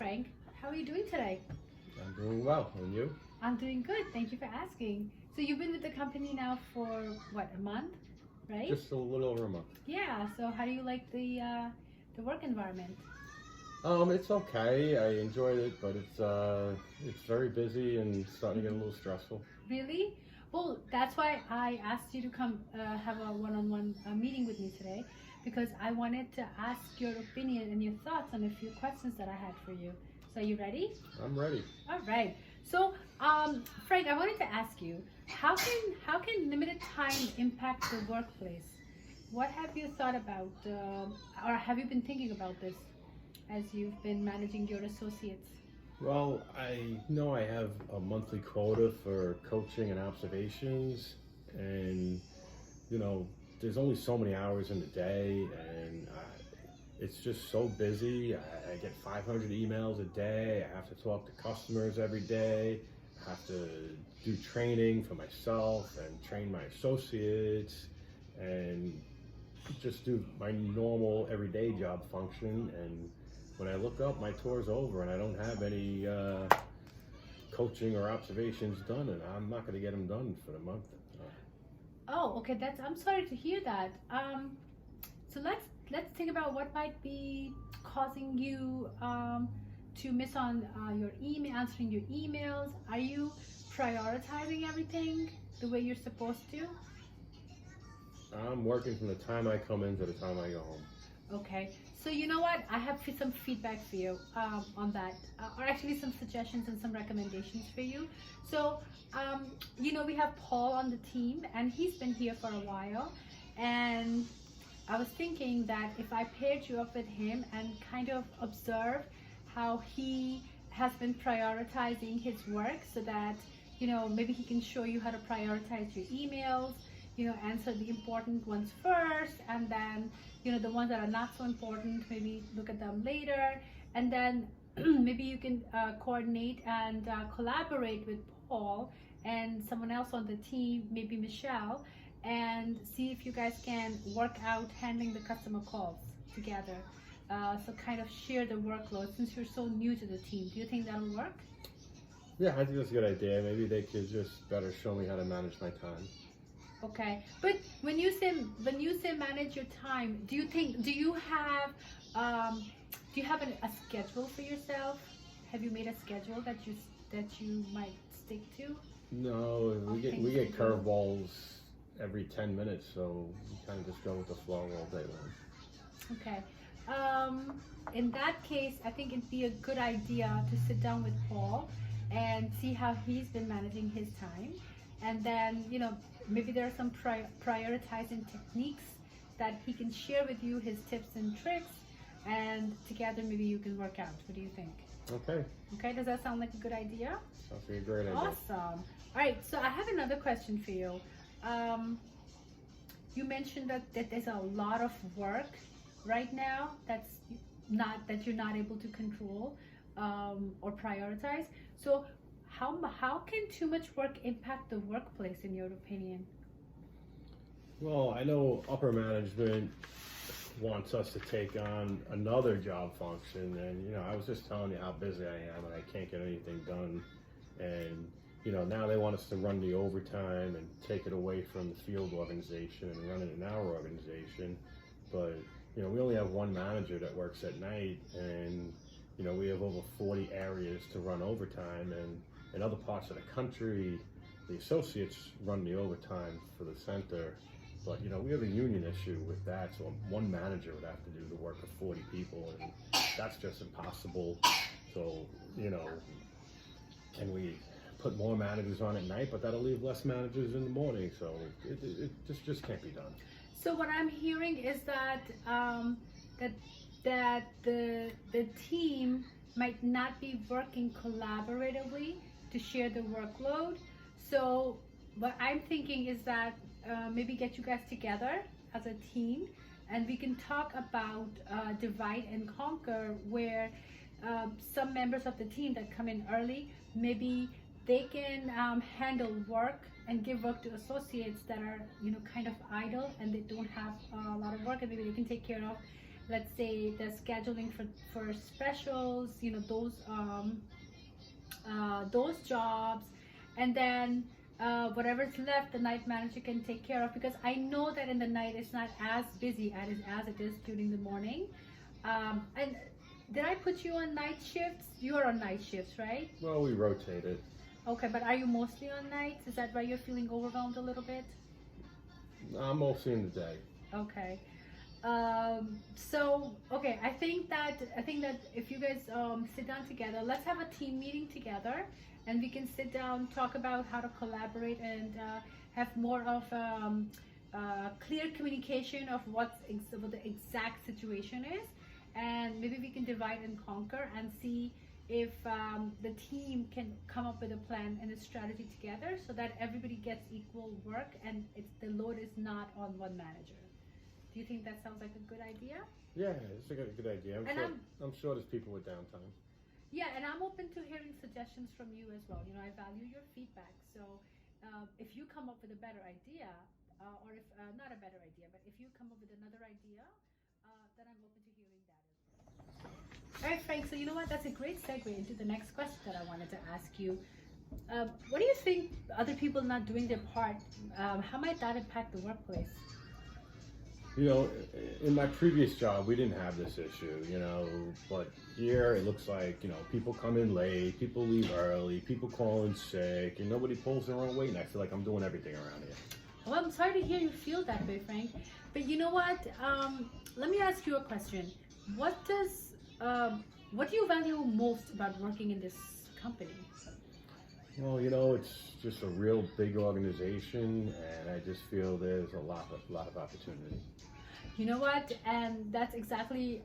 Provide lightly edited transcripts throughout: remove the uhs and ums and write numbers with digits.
Frank. How are you doing today? I'm doing well, and you? I'm doing good. Thank you for asking. So you've been with the company now for what, a month, right? Just a little over a month. Yeah. So how do you like the work environment? It's okay. I enjoyed it, but it's very busy and starting to get a little stressful. Really? Well, that's why I asked you to come have a one-on-one meeting with me today, because I wanted to ask your opinion and your thoughts on a few questions that I had for you. So are you ready? I'm ready. All right. So, Frank, I wanted to ask you, how can limited time impact the workplace? What have you thought about, or have you been thinking about this as you've been managing your associates? Well, I know I have a monthly quota for coaching and observations, and there's only so many hours in the day, and it's just so busy. I get 500 emails a day. I have to talk to customers every day. I have to do training for myself and train my associates and just do my normal everyday job function. And when I look up, my tour's over and I don't have any coaching or observations done, and I'm not going to get them done for the month. Oh, okay. I'm sorry to hear that. So let's think about what might be causing you to miss on your email, answering your emails. Are you prioritizing everything the way you're supposed to? I'm working from the time I come in to the time I go home. Okay, so you know what? I have some feedback for you on that, or actually some suggestions and some recommendations for you. So, we have Paul on the team, and he's been here for a while. And I was thinking that if I paired you up with him and kind of observed how he has been prioritizing his work, so that maybe he can show you how to prioritize your emails. Answer the important ones first, and then the ones that are not so important, maybe look at them later, and then maybe you can coordinate and collaborate with Paul and someone else on the team, maybe Michelle, and see if you guys can work out handling the customer calls together. So kind of share the workload since you're so new to the team. Do you think that'll work? Yeah, I think that's a good idea. Maybe they could just better show me how to manage my time. Okay, but when you say manage your time, do you have a schedule for yourself? Have you made a schedule that you might stick to? No, we get curveballs every 10 minutes, so we kind of just go with the flow all day long. Okay. In that case, I think it'd be a good idea to sit down with Paul and see how he's been managing his time, and then maybe there are some prioritizing techniques that he can share with you, his tips and tricks, and together maybe you can work out. What do you think? Okay. Okay, does that sound like a good idea? Sounds like a great idea. Awesome. All right, so I have another question for you. You mentioned that there's a lot of work right now that you're not able to control or prioritize. So how can too much work impact the workplace, in your opinion? Well, I know upper management wants us to take on another job function, and I was just telling you how busy I am and I can't get anything done, and now they want us to run the overtime and take it away from the field organization and run it in our organization. But we only have one manager that works at night, and we have over 40 areas to run overtime, and in other parts of the country, the associates run the overtime for the center. But we have a union issue with that, so one manager would have to do the work of 40 people, and that's just impossible. So can we put more managers on at night? But that'll leave less managers in the morning, so it just can't be done. So what I'm hearing is that that the team might not be working collaboratively to share the workload. So what I'm thinking is that maybe get you guys together as a team, and we can talk about divide and conquer, where some members of the team that come in early, maybe they can handle work and give work to associates that are kind of idle and they don't have a lot of work, and maybe they can take care of, let's say the scheduling for specials, those jobs, and then whatever's left, the night manager can take care of, because I know that in the night it's not as busy as it is during the morning. And did I put you on night shifts? You're on night shifts, right? Well, we rotated. Okay, but are you mostly on nights? Is that why you're feeling overwhelmed a little bit? I'm mostly in the day. Okay. So okay, I think that if you guys sit down together, let's have a team meeting together, and we can sit down, talk about how to collaborate, and have more of clear communication of what the exact situation is, and maybe we can divide and conquer and see if the team can come up with a plan and a strategy together, so that everybody gets equal work and the load is not on one manager. Do you think that sounds like a good idea? Yeah, it's a good idea. I'm sure there's people with downtime. Yeah, and I'm open to hearing suggestions from you as well. I value your feedback. So if you come up with a better idea, or if not a better idea, but if you come up with another idea, then I'm open to hearing that as well. All right, Frank, so you know what? That's a great segue into the next question that I wanted to ask you. What do you think other people not doing their part, how might that impact the workplace? In my previous job, we didn't have this issue, but here it looks like, people come in late, people leave early, people call in sick, and nobody pulls their own weight, and I feel like I'm doing everything around here. Well, I'm sorry to hear you feel that way, Frank, but you know what? Let me ask you a question. What do you value most about working in this company? Well, it's just a real big organization, and I just feel there's a lot of opportunity. You know what? And that's exactly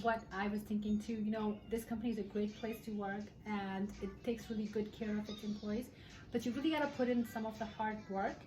what I was thinking too. This company is a great place to work, and it takes really good care of its employees. But you really got to put in some of the hard work,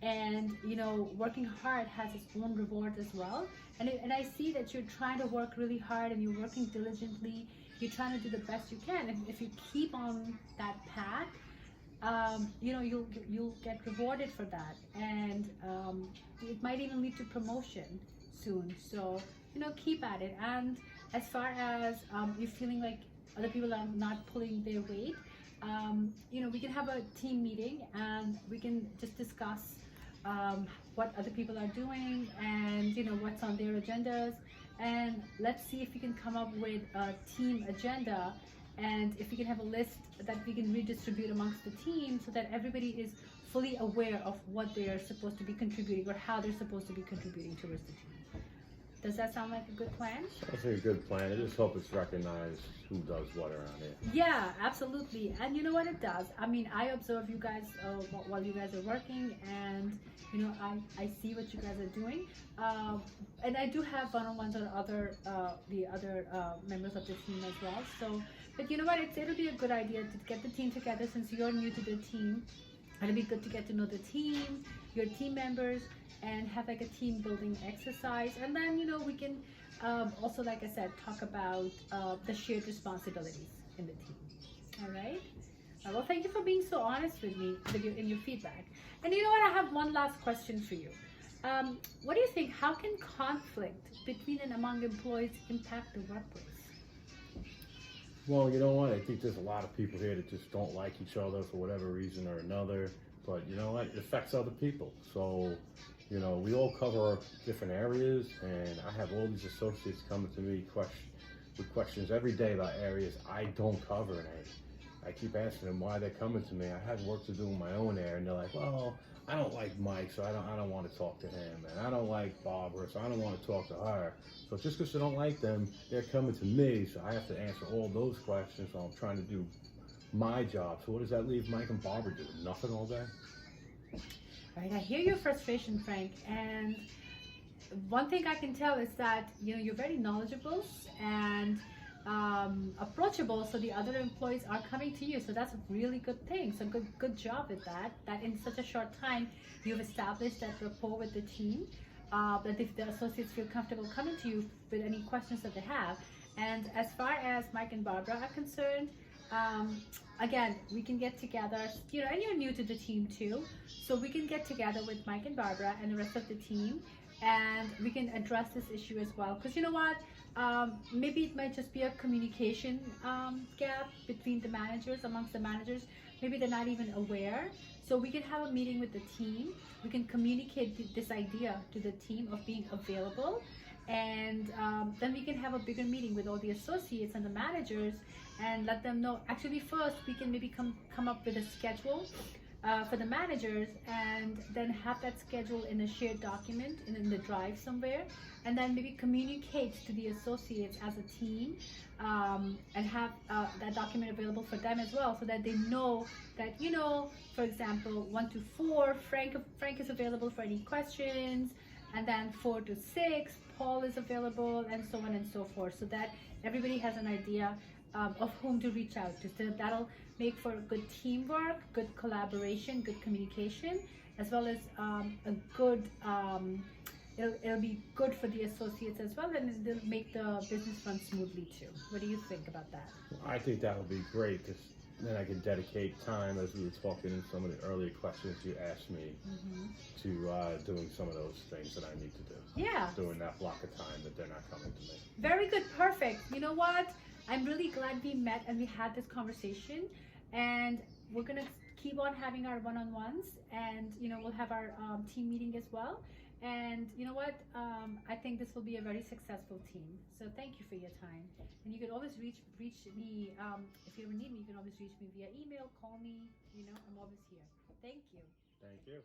and working hard has its own reward as well. And I see that you're trying to work really hard, and you're working diligently. You're trying to do the best you can. And if you keep on that path, you'll get rewarded for that, and it might even lead to promotion soon. So keep at it. And as far as you're feeling like other people are not pulling their weight, we can have a team meeting, and we can just discuss what other people are doing, and what's on their agendas, and let's see if we can come up with a team agenda, and if we can have a list that we can redistribute amongst the team, so that everybody is fully aware of what they are supposed to be contributing, or how they're supposed to be contributing towards the team. Does that sound like a good plan? That's a good plan. I just hope it's recognized who does what around here. Yeah, absolutely. And you know what it does? I mean, I observe you guys while you guys are working, and I see what you guys are doing. And I do have one-on-ones on the other members of the team as well. So, but you know what? It'll be a good idea to get the team together, since you're new to the team. It'll be good to get to know the team, your team members, and have like a team building exercise. And then we can also, like I said, talk about the shared responsibilities in the team. All right. Well, thank you for being so honest with me in your feedback. And you know what? I have one last question for you. What do you think? How can conflict between and among employees impact the workplace? Well, you know what? I think there's a lot of people here that just don't like each other for whatever reason or another. But you know what? It affects other people. So, we all cover different areas, and I have all these associates coming to me with questions every day about areas I don't cover, and I keep asking them why they're coming to me. I have work to do in my own area, and they're like, well, I don't like Mike, so I don't want to talk to him, and I don't like Barbara, so I don't want to talk to her. So just because I don't like them, they're coming to me, so I have to answer all those questions. So I'm trying to do my job. So what does that leave Mike and Barbara doing? Nothing all day? Right, I hear your frustration, Frank, and one thing I can tell is that you're very knowledgeable and approachable, so the other employees are coming to you. So that's a really good thing. So good job with that. That in such a short time you've established that rapport with the team. That if the associates feel comfortable coming to you with any questions that they have. And as far as Mike and Barbara are concerned, again, we can get together, and you're new to the team too, so we can get together with Mike and Barbara and the rest of the team, and we can address this issue as well. Because you know what, maybe it might just be a communication gap between the managers, amongst the managers. Maybe they're not even aware. So we can have a meeting with the team. We can communicate this idea to the team of being available, and then we can have a bigger meeting with all the associates and the managers and let them know. Actually, first we can maybe come up with a schedule for the managers, and then have that schedule in a shared document in the drive somewhere, and then maybe communicate to the associates as a team, and have that document available for them as well, so that they know that, you know, for example, 1 to 4, Frank is available for any questions, and then 4 to 6, Paul is available, and so on and so forth, so that everybody has an idea of whom to reach out to. So that'll make for good teamwork, good collaboration, good communication, as well as a good, it'll be good for the associates as well, and it'll make the business run smoothly too. What do you think about that? I think that would be great, because then I could dedicate time, as we were talking in some of the earlier questions you asked me, to doing some of those things that I need to do. Yeah. During that block of time that they're not coming to me. Very good, perfect. You know what? I'm really glad we met and we had this conversation, and we're gonna keep on having our one-on-ones, and you know, we'll have our team meeting as well. And you know what? I think this will be a very successful team. So thank you for your time. And you can always reach me, if you ever need me, you can always reach me via email, call me, you know, I'm always here. Thank you. Thank you.